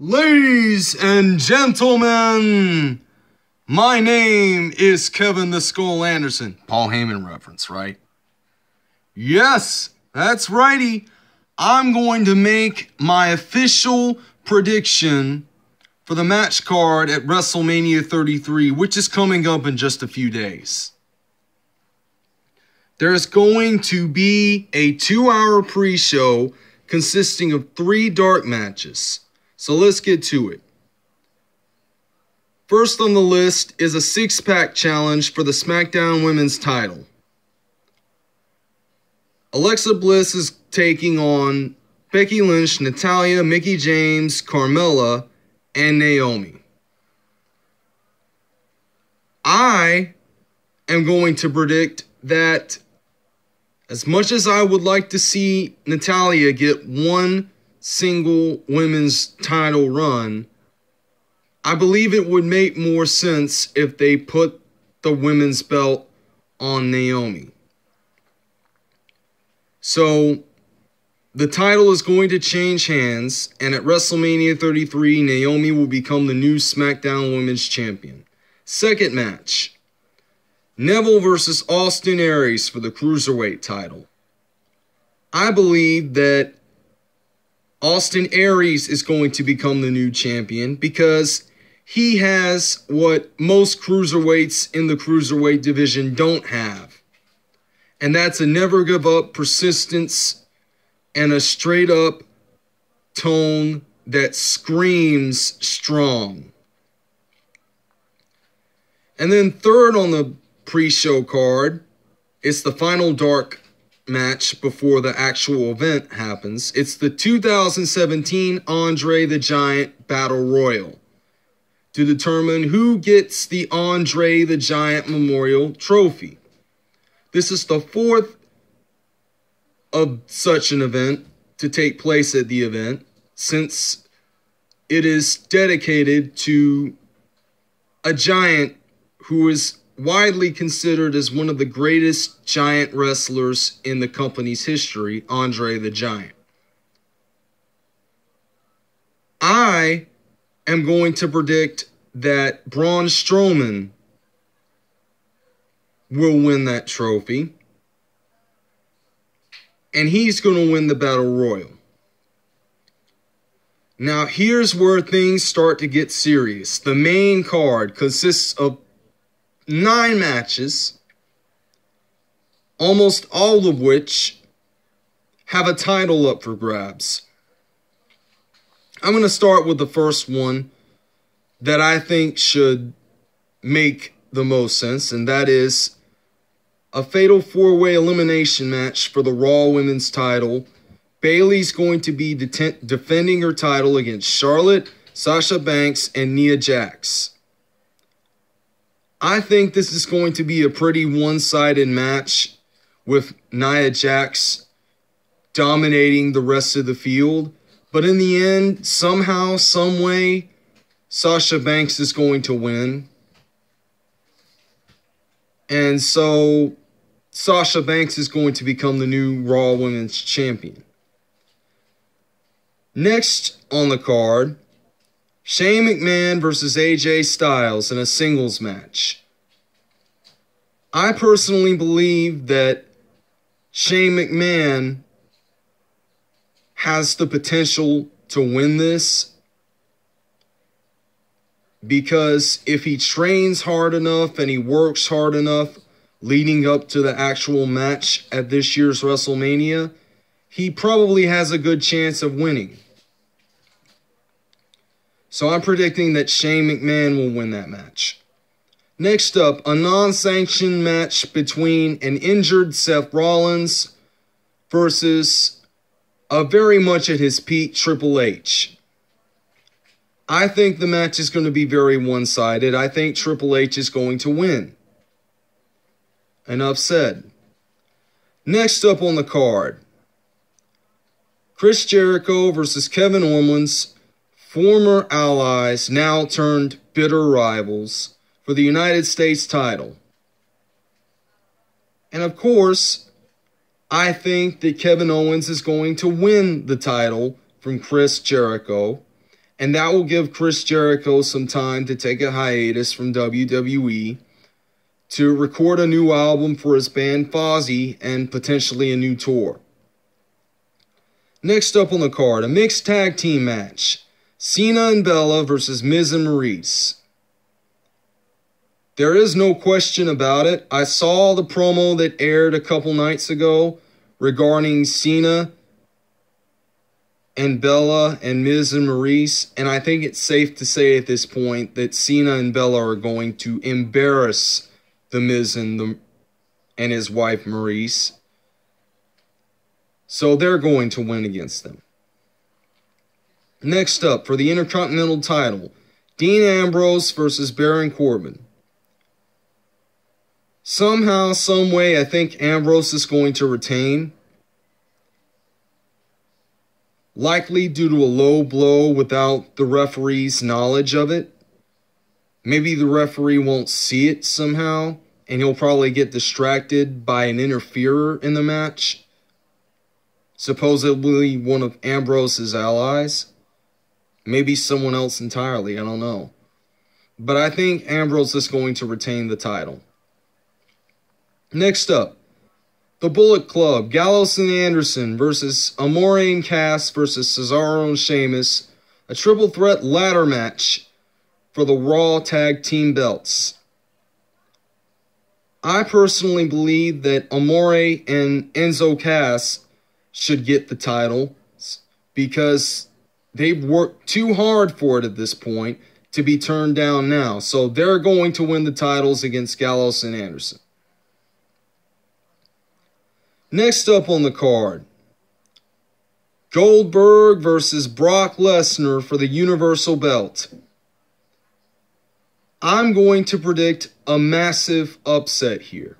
Ladies and gentlemen, my name is Kevin the Skull Anderson. Paul Heyman reference, right? Yes, that's righty. I'm going to make my official prediction for the match card at WrestleMania 33, which is coming up in just a few days. There's going to be a 2-hour pre-show consisting of 3 dark matches. So let's get to it. First on the list is a 6-pack challenge for the SmackDown Women's title. Alexa Bliss is taking on Becky Lynch, Natalya, Mickie James, Carmella, and Naomi. I am going to predict that as much as I would like to see Natalya get one single women's title run, I believe it would make more sense if they put the women's belt on Naomi. So the title is going to change hands, and at WrestleMania 33, Naomi will become the new SmackDown Women's Champion. Second match, Neville versus Austin Aries for the Cruiserweight title. I believe that Austin Aries is going to become the new champion because he has what most cruiserweights in the cruiserweight division don't have. And that's a never give up persistence and a straight up tone that screams strong. And then third on the pre-show card, it's the final dark match before the actual event happens. It's the 2017 Andre the Giant Battle Royal to determine who gets the Andre the Giant Memorial Trophy. This is the 4th of such an event to take place at the event, since it is dedicated to a giant who is widely considered as one of the greatest giant wrestlers in the company's history, Andre the Giant. I am going to predict that Braun Strowman will win that trophy, and he's going to win the Battle Royal. Now, here's where things start to get serious. The main card consists of 9 matches, almost all of which have a title up for grabs. I'm going to start with the first one that I think should make the most sense, and that is a fatal 4-way elimination match for the Raw Women's title. Bayley's going to be defending her title against Charlotte, Sasha Banks, and Nia Jax. I think this is going to be a pretty one-sided match with Nia Jax dominating the rest of the field. But in the end, somehow, some way, Sasha Banks is going to win. And so Sasha Banks is going to become the new Raw Women's Champion. Next on the card, Shane McMahon versus AJ Styles in a singles match. I personally believe that Shane McMahon has the potential to win this, because if he trains hard enough and he works hard enough leading up to the actual match at this year's WrestleMania, he probably has a good chance of winning. So I'm predicting that Shane McMahon will win that match. Next up, a non-sanctioned match between an injured Seth Rollins versus a very much at his peak Triple H. I think the match is going to be very one-sided. I think Triple H is going to win. Enough said. Next up on the card, Chris Jericho versus Kevin Owens, former allies, now turned bitter rivals, for the United States title. And of course, I think that Kevin Owens is going to win the title from Chris Jericho, And that will give Chris Jericho some time to take a hiatus from WWE to record a new album for his band Fozzy and potentially a new tour. Next up on the card, a mixed tag team match. Cena and Bella versus Miz and Maurice. There is no question about it. I saw the promo that aired a couple nights ago regarding Cena and Bella and Miz and Maurice, and I think it's safe to say at this point that Cena and Bella are going to embarrass the Miz and his wife Maurice. So they're going to win against them. Next up, for the Intercontinental title, Dean Ambrose versus Baron Corbin. Somehow, some way, I think Ambrose is going to retain. Likely due to a low blow without the referee's knowledge of it. Maybe the referee won't see it somehow, and he'll probably get distracted by an interferer in the match. Supposedly one of Ambrose's allies. Maybe someone else entirely, I don't know. But I think Ambrose is going to retain the title. Next up, the Bullet Club, Gallows and Anderson versus Amore and Cass versus Cesaro and Sheamus. A triple threat ladder match for the Raw Tag Team belts. I personally believe that Amore and Enzo Cass should get the title because they've worked too hard for it at this point to be turned down now. So they're going to win the titles against Gallows and Anderson. Next up on the card, Goldberg versus Brock Lesnar for the Universal Belt. I'm going to predict a massive upset here.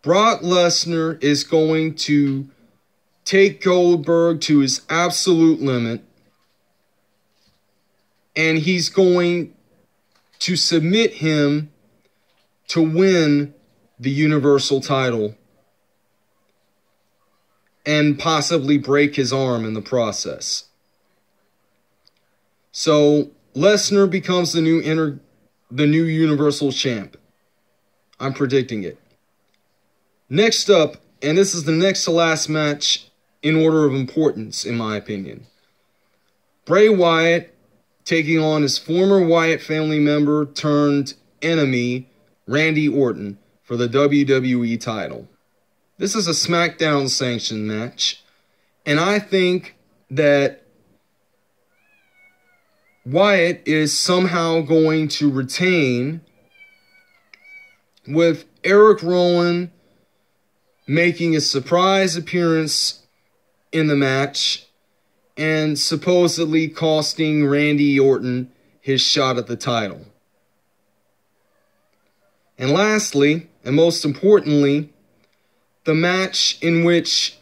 Brock Lesnar is going to take Goldberg to his absolute limit, and he's going to submit him to win the Universal title and possibly break his arm in the process. So Lesnar becomes the new Universal Champ. I'm predicting it. Next up, and this is the next to last match in order of importance, in my opinion. Bray Wyatt taking on his former Wyatt family member turned enemy, Randy Orton, for the WWE title. This is a SmackDown sanctioned match, and I think that Wyatt is somehow going to retain, with Eric Rowan making a surprise appearance in the match and supposedly costing Randy Orton his shot at the title. And lastly, and most importantly, the match in which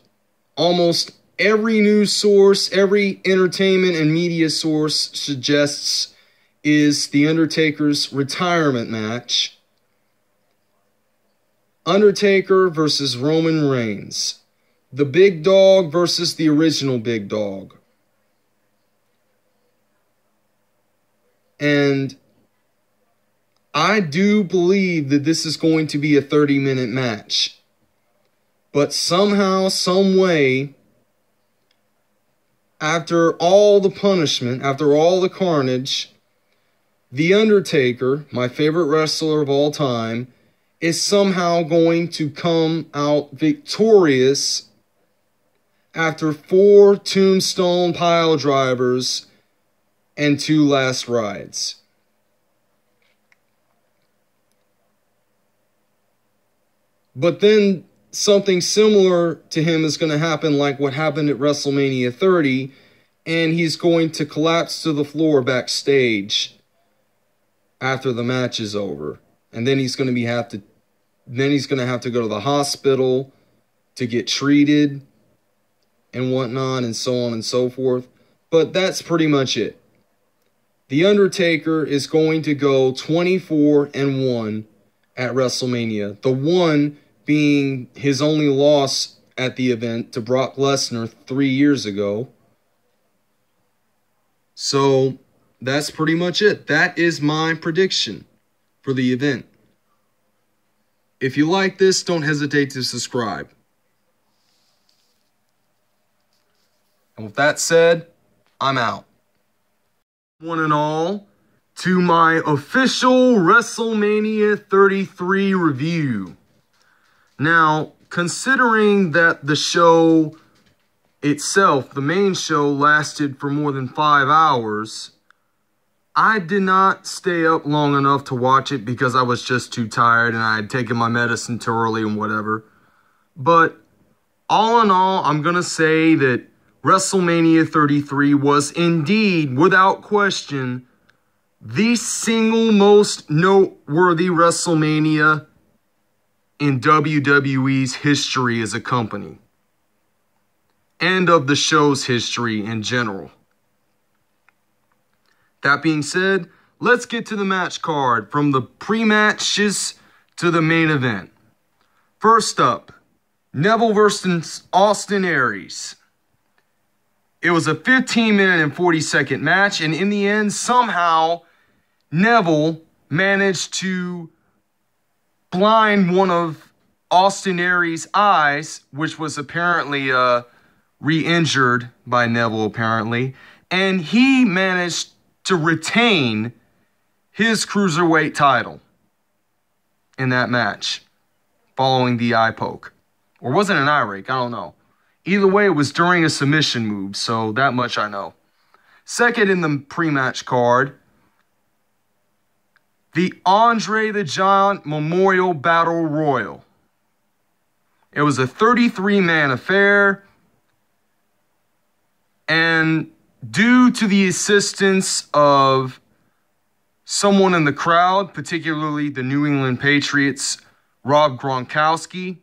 almost every news source, every entertainment and media source suggests is The Undertaker's retirement match. Undertaker versus Roman Reigns. The Big Dog versus the original Big Dog. And I do believe that this is going to be a 30-minute match. But somehow, some way, after all the punishment, after all the carnage, The Undertaker, my favorite wrestler of all time, is somehow going to come out victorious after 4 tombstone pile drivers and 2 last rides. But then something similar to him is going to happen like what happened at WrestleMania 30, and he's going to collapse to the floor backstage after the match is over. And then he's going to have to go to the hospital to get treated and whatnot and so on and so forth. But that's pretty much it. The Undertaker is going to go 24-1 at WrestleMania. The one being his only loss at the event to Brock Lesnar 3 years ago. So that's pretty much it. That is my prediction for the event. If you like this, don't hesitate to subscribe. And with that said, I'm out. One and all, to my official WrestleMania 33 review. Now, considering that the show itself, the main show, lasted for more than 5 hours, I did not stay up long enough to watch it because I was just too tired and I had taken my medicine too early and whatever. But all in all, I'm going to say that WrestleMania 33 was indeed, without question, the single most noteworthy WrestleMania in WWE's history as a company, and of the show's history in general. That being said, let's get to the match card, from the pre-matches to the main event. First up, Neville versus Austin Aries. It was a 15-minute and 40-second match, and in the end, somehow, Neville managed to blind one of Austin Aries' eyes, which was apparently re-injured by Neville, apparently, and he managed to retain his cruiserweight title in that match following the eye poke. Or was it an eye rake? I don't know. Either way, it was during a submission move, so that much I know. Second in the pre-match card, the Andre the Giant Memorial Battle Royal. It was a 33-man affair, and due to the assistance of someone in the crowd, particularly the New England Patriots' Rob Gronkowski,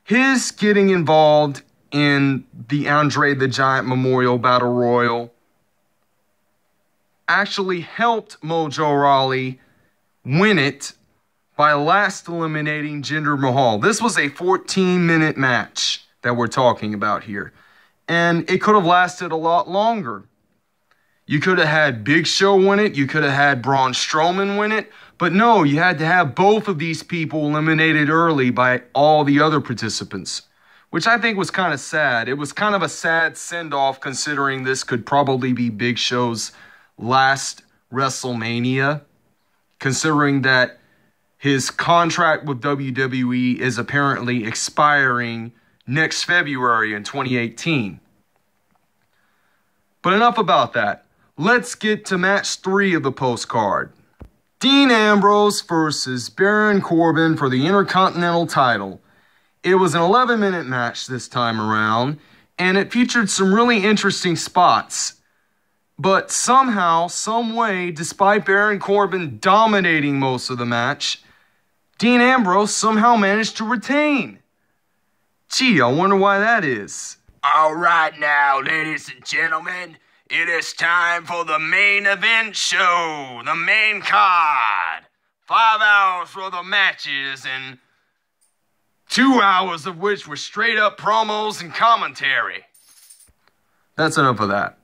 his getting involved in the Andre the Giant Memorial Battle Royal actually helped Mojo Rawley win it by last eliminating Jinder Mahal. This was a 14-minute match that we're talking about here, and it could have lasted a lot longer. You could have had Big Show win it, you could have had Braun Strowman win it, but no, you had to have both of these people eliminated early by all the other participants, which I think was kind of sad. It was kind of a sad send-off, considering this could probably be Big Show's last WrestleMania, considering that his contract with WWE is apparently expiring next February in 2018. But enough about that. Let's get to match 3 of the postcard. Dean Ambrose versus Baron Corbin for the Intercontinental title. It was an 11-minute match this time around, and it featured some really interesting spots. But somehow, some way, despite Baron Corbin dominating most of the match, Dean Ambrose somehow managed to retain. Gee, I wonder why that is. All right now, ladies and gentlemen, it is time for the main event show, the main card. 5 hours worth of matches and 2 hours of which were straight up promos and commentary. That's enough of that.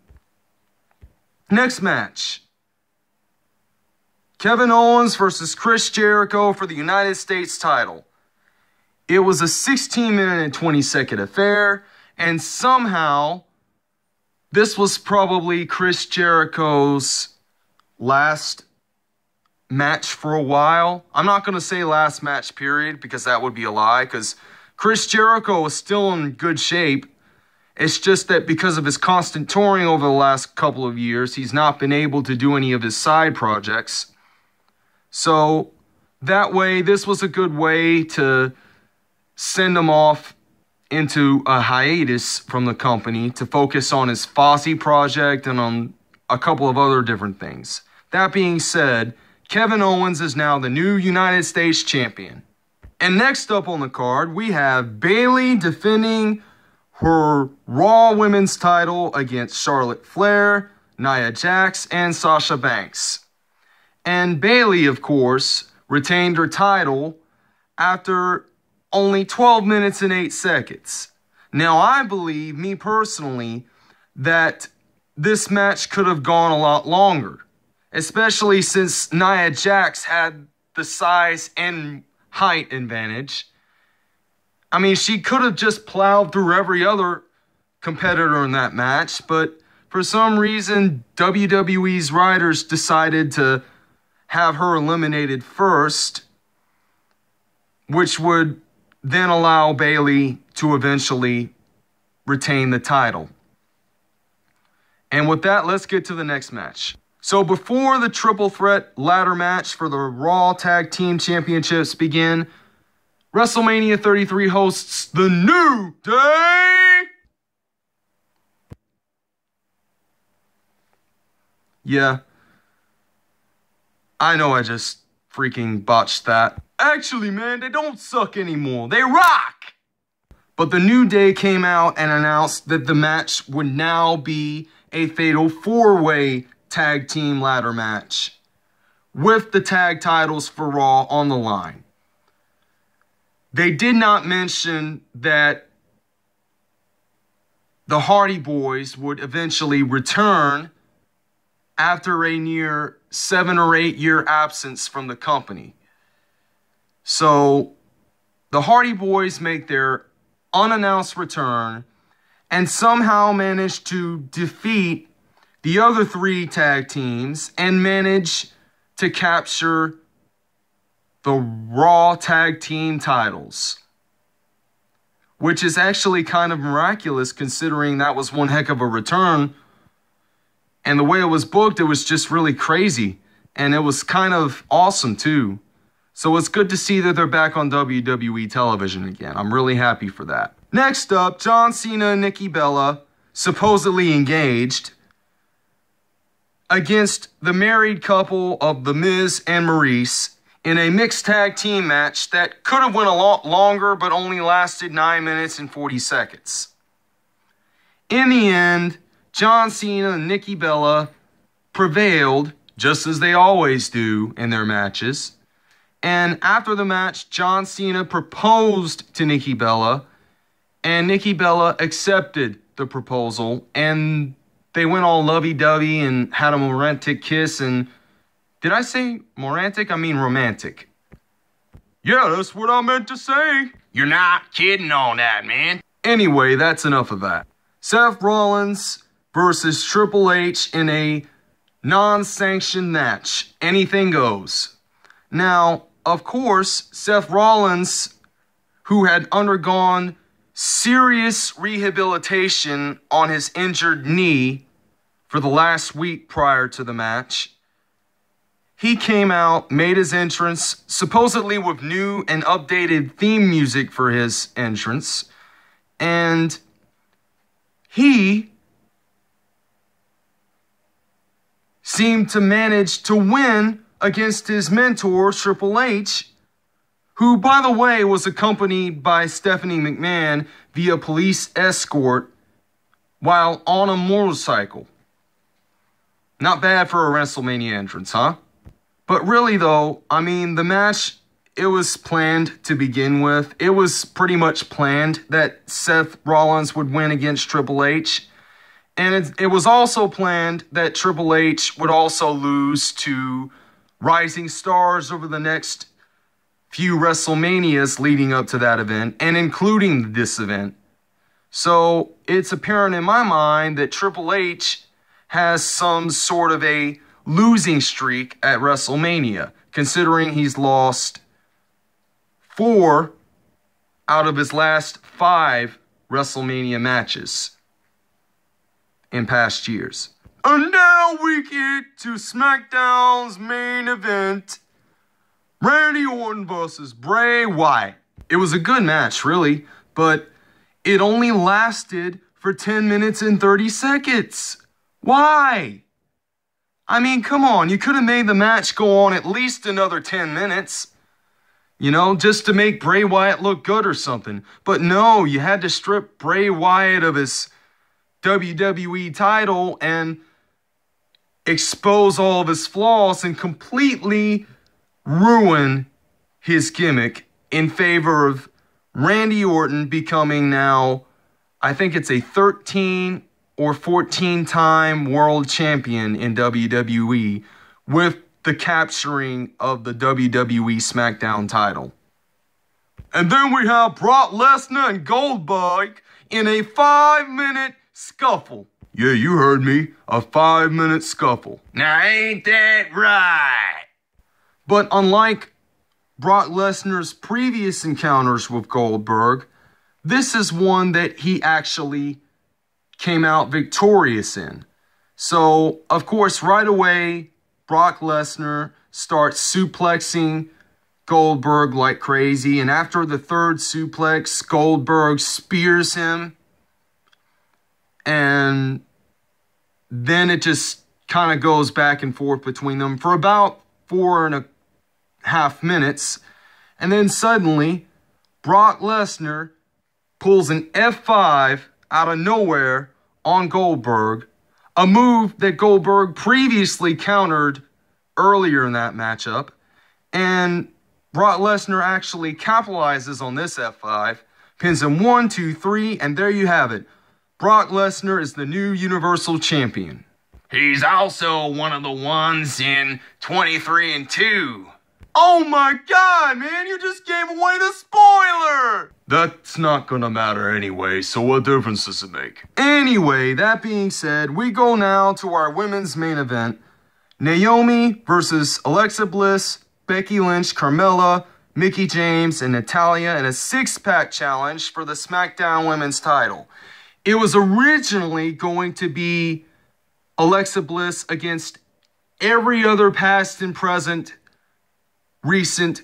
Next match. Kevin Owens versus Chris Jericho for the United States title. It was a 16-minute and 20-second affair, and somehow this was probably Chris Jericho's last match for a while. I'm not going to say last match period, because that would be a lie, because Chris Jericho is still in good shape. It's just that because of his constant touring over the last couple of years, he's not been able to do any of his side projects. So that way, this was a good way to send him off into a hiatus from the company to focus on his Fozzy project and on a couple of other different things. That being said, Kevin Owens is now the new United States champion. And next up on the card, we have Bayley defending her Raw Women's title against Charlotte Flair, Nia Jax, and Sasha Banks. And Bayley, of course, retained her title after only 12 minutes and 8 seconds. Now, I believe, me personally, that this match could have gone a lot longer, especially since Nia Jax had the size and height advantage. I mean, she could have just plowed through every other competitor in that match, but for some reason, WWE's writers decided to have her eliminated first, which would then allow Bayley to eventually retain the title. And with that, let's get to the next match. So before the triple threat ladder match for the Raw Tag Team Championships begin, WrestleMania 33 hosts The New Day. Yeah, I know I just freaking botched that. Actually, man, they don't suck anymore. They rock! But the New Day came out and announced that the match would now be a fatal four-way tag team ladder match with the tag titles for Raw on the line. They did not mention that the Hardy Boys would eventually return after a near 7 or 8 year absence from the company. So the Hardy Boys make their unannounced return and somehow manage to defeat the other 3 tag teams and manage to capture the Raw Tag Team titles, which is actually kind of miraculous considering that was one heck of a return. And the way it was booked, it was just really crazy. And it was kind of awesome too. So it's good to see that they're back on WWE television again. I'm really happy for that. Next up, John Cena and Nikki Bella, supposedly engaged, against the married couple of The Miz and Maurice in a mixed tag team match that could have went a lot longer but only lasted 9 minutes and 40 seconds. In the end, John Cena and Nikki Bella prevailed, just as they always do in their matches. And after the match, John Cena proposed to Nikki Bella, and Nikki Bella accepted the proposal, and they went all lovey-dovey and had a romantic kiss. And did I say romantic? I mean romantic. Yeah, that's what I meant to say. You're not kidding on that, man. Anyway, that's enough of that. Seth Rollins versus Triple H in a non-sanctioned match. Anything goes. Now, of course, Seth Rollins, who had undergone serious rehabilitation on his injured knee for the last week prior to the match, he came out, made his entrance, supposedly with new and updated theme music for his entrance, and he seemed to manage to win against his mentor, Triple H, who, by the way, was accompanied by Stephanie McMahon via police escort while on a motorcycle. Not bad for a WrestleMania entrance, huh? But really, though, I mean, the match, it was planned to begin with. It was pretty much planned that Seth Rollins would win against Triple H. And it was also planned that Triple H would also lose to rising stars over the next few WrestleManias leading up to that event, and including this event. So it's apparent in my mind that Triple H has some sort of a losing streak at WrestleMania, considering he's lost 4 out of his last 5 WrestleMania matches in past years. And now we get to SmackDown's main event, Randy Orton versus Bray Wyatt. It was a good match, really, but it only lasted for 10 minutes and 30 seconds. Why? I mean, come on, you could have made the match go on at least another 10 minutes. You know, just to make Bray Wyatt look good or something. But no, you had to strip Bray Wyatt of his WWE title and expose all of his flaws and completely ruin his gimmick in favor of Randy Orton becoming now, I think it's a 13 or 14-time world champion in WWE with the capturing of the WWE SmackDown title. And then we have Brock Lesnar and Goldberg in a 5-minute scuffle. Yeah, you heard me. A 5-minute scuffle. Now ain't that right? But unlike Brock Lesnar's previous encounters with Goldberg, this is one that he actually came out victorious in. So, of course, right away, Brock Lesnar starts suplexing Goldberg like crazy, and after the third suplex, Goldberg spears him, and then it just kind of goes back and forth between them for about 4.5 minutes, and then suddenly, Brock Lesnar pulls an F5 out of nowhere on Goldberg, a move that Goldberg previously countered earlier in that matchup, and Brock Lesnar actually capitalizes on this F5, pins him 1, 2, 3, and there you have it. Brock Lesnar is the new Universal Champion. He's also one of the ones in 23-2. Oh my god, man, you just gave away the spoiler! That's not gonna matter anyway, so what difference does it make? Anyway, that being said, we go now to our women's main event. Naomi versus Alexa Bliss, Becky Lynch, Carmella, Mickie James, and Natalya in a 6-pack challenge for the SmackDown Women's title. It was originally going to be Alexa Bliss against every other past and present recent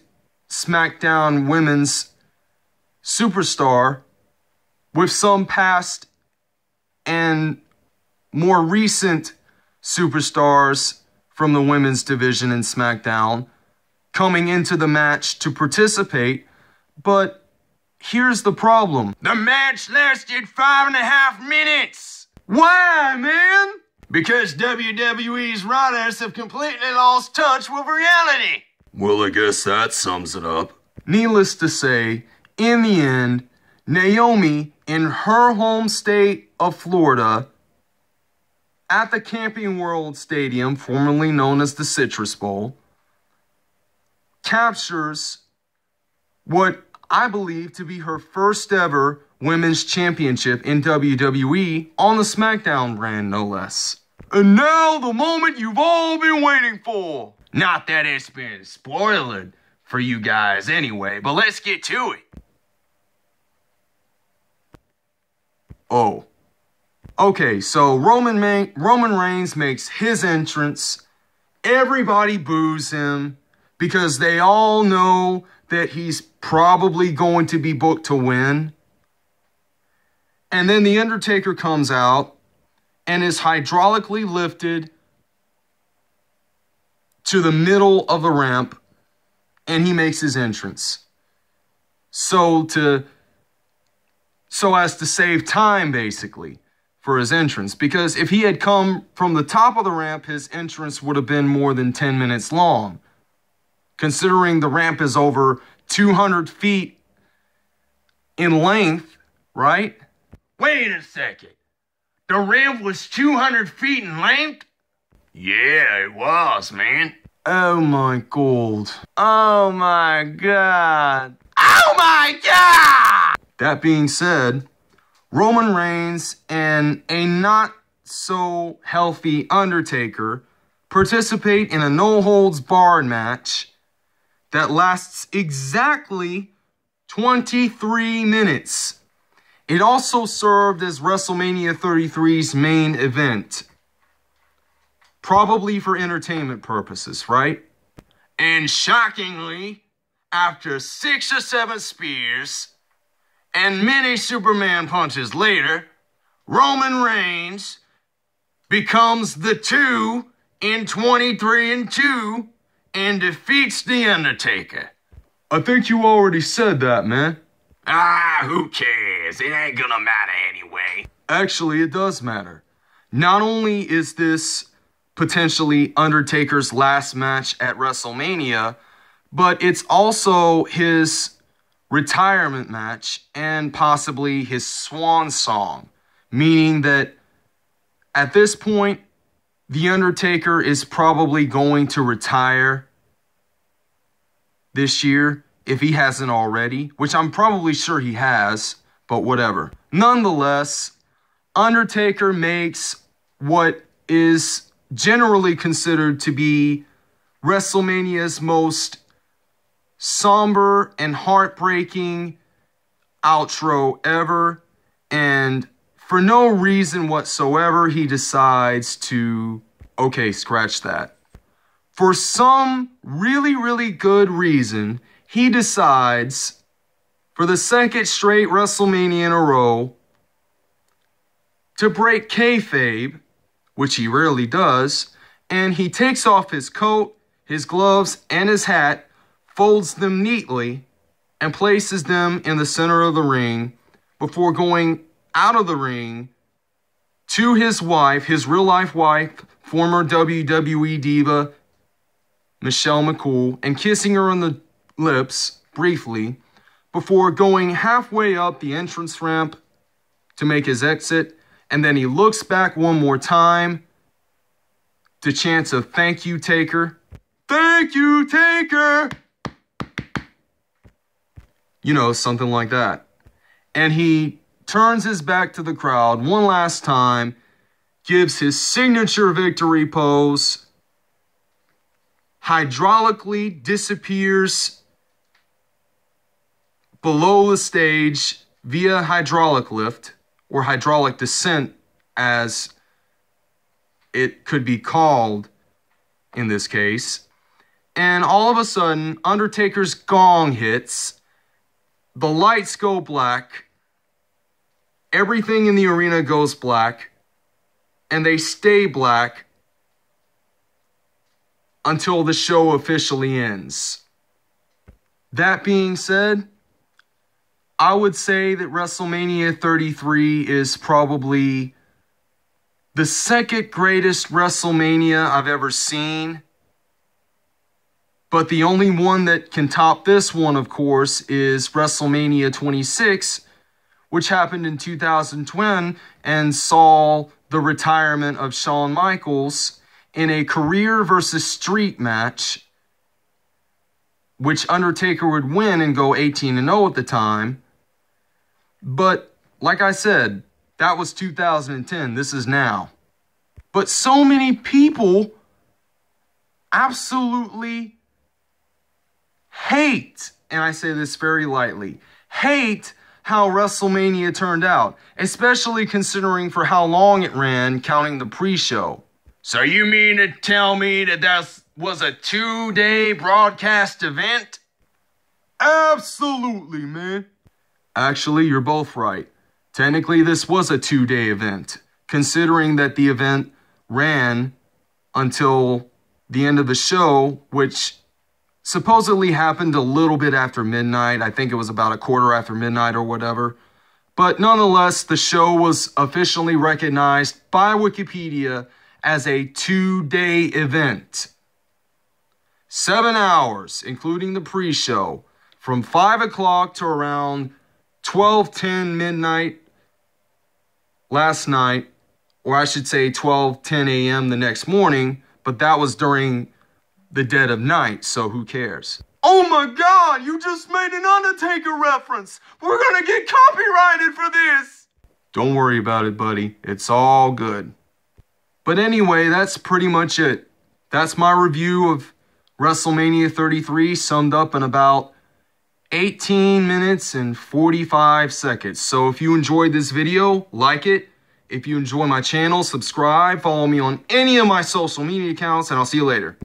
SmackDown Women's superstar, with some past and more recent superstars from the women's division in SmackDown coming into the match to participate, but here's the problem. The match lasted 5.5 minutes. Why, man? Because WWE's writers have completely lost touch with reality. Well, I guess that sums it up. Needless to say, in the end, Naomi, in her home state of Florida, at the Camping World Stadium, formerly known as the Citrus Bowl, captures what I believe to be her first ever women's championship in WWE on the SmackDown brand, no less. And now the moment you've all been waiting for. Not that it's been spoiled for you guys anyway, but let's get to it. Oh. Okay, so Roman Reigns makes his entrance. Everybody boos him because they all know that he's probably going to be booked to win. And then The Undertaker comes out and is hydraulically lifted to the middle of the ramp, and he makes his entrance. So as to save time, basically, for his entrance. Because if he had come from the top of the ramp, his entrance would have been more than 10 minutes long. Considering the ramp is over 200 feet in length, right? Wait a second. The ramp was 200 feet in length? Yeah, it was, man. Oh my god. Oh my god. Oh my god! That being said, Roman Reigns and a not-so-healthy Undertaker participate in a no-holds-barred match that lasts exactly 23 minutes. It also served as WrestleMania 33's main event. Probably for entertainment purposes, right? And shockingly, after 6 or 7 spears and many Superman punches later, Roman Reigns becomes the 2 in 23-2 and defeats The Undertaker. I think you already said that, man. Ah, who cares? It ain't gonna matter anyway. Actually, it does matter. Not only is this potentially Undertaker's last match at WrestleMania, but it's also his retirement match and possibly his swan song, meaning that At this point, The Undertaker is probably going to retire this year, if he hasn't already, which I'm probably sure he has, but whatever. Nonetheless, Undertaker makes what is generally considered to be WrestleMania's most somber and heartbreaking outro ever, and for no reason whatsoever, he decides to, okay, scratch that. For some really, really good reason, he decides, for the second straight WrestleMania in a row, to break kayfabe, which he rarely does, and he takes off his coat, his gloves, and his hat, folds them neatly, and places them in the center of the ring before going out of the ring to his wife, his real-life wife, former WWE diva, Michelle McCool, and kissing her on the lips briefly before going halfway up the entrance ramp to make his exit, and then he looks back one more time to chant a "Thank you, Taker." Thank you, Taker! You know, something like that. And he turns his back to the crowd one last time, gives his signature victory pose, hydraulically disappears below the stage via hydraulic lift, or hydraulic descent as it could be called in this case. And all of a sudden, Undertaker's gong hits, the lights go black, everything in the arena goes black, and they stay black until the show officially ends. That being said, I would say that WrestleMania 33 is probably the second greatest WrestleMania I've ever seen. But the only one that can top this one, of course, is WrestleMania 26, which happened in 2010 and saw the retirement of Shawn Michaels in a career versus street match, which Undertaker would win and go 18-0 at the time. But, like I said, that was 2010. This is now. But so many people absolutely hate, and I say this very lightly, hate how WrestleMania turned out, especially considering for how long it ran, counting the pre-show. So you mean to tell me that was a 2-day broadcast event? Absolutely, man. Actually, you're both right. Technically, this was a 2-day event, considering that the event ran until the end of the show, which supposedly happened a little bit after midnight. I think it was about a quarter after midnight or whatever. But nonetheless, the show was officially recognized by Wikipedia as a 2-day event. 7 hours, including the pre-show, from 5 o'clock to around 12:10 midnight last night, or I should say 12:10 a.m. the next morning, but that was during the dead of night, so who cares? Oh my God, you just made an Undertaker reference. We're gonna get copyrighted for this. Don't worry about it, buddy. It's all good. But anyway, that's pretty much it. That's my review of WrestleMania 33, summed up in about 18 minutes and 45 seconds. So if you enjoyed this video, like it. If you enjoy my channel, subscribe. Follow me on any of my social media accounts, and I'll see you later.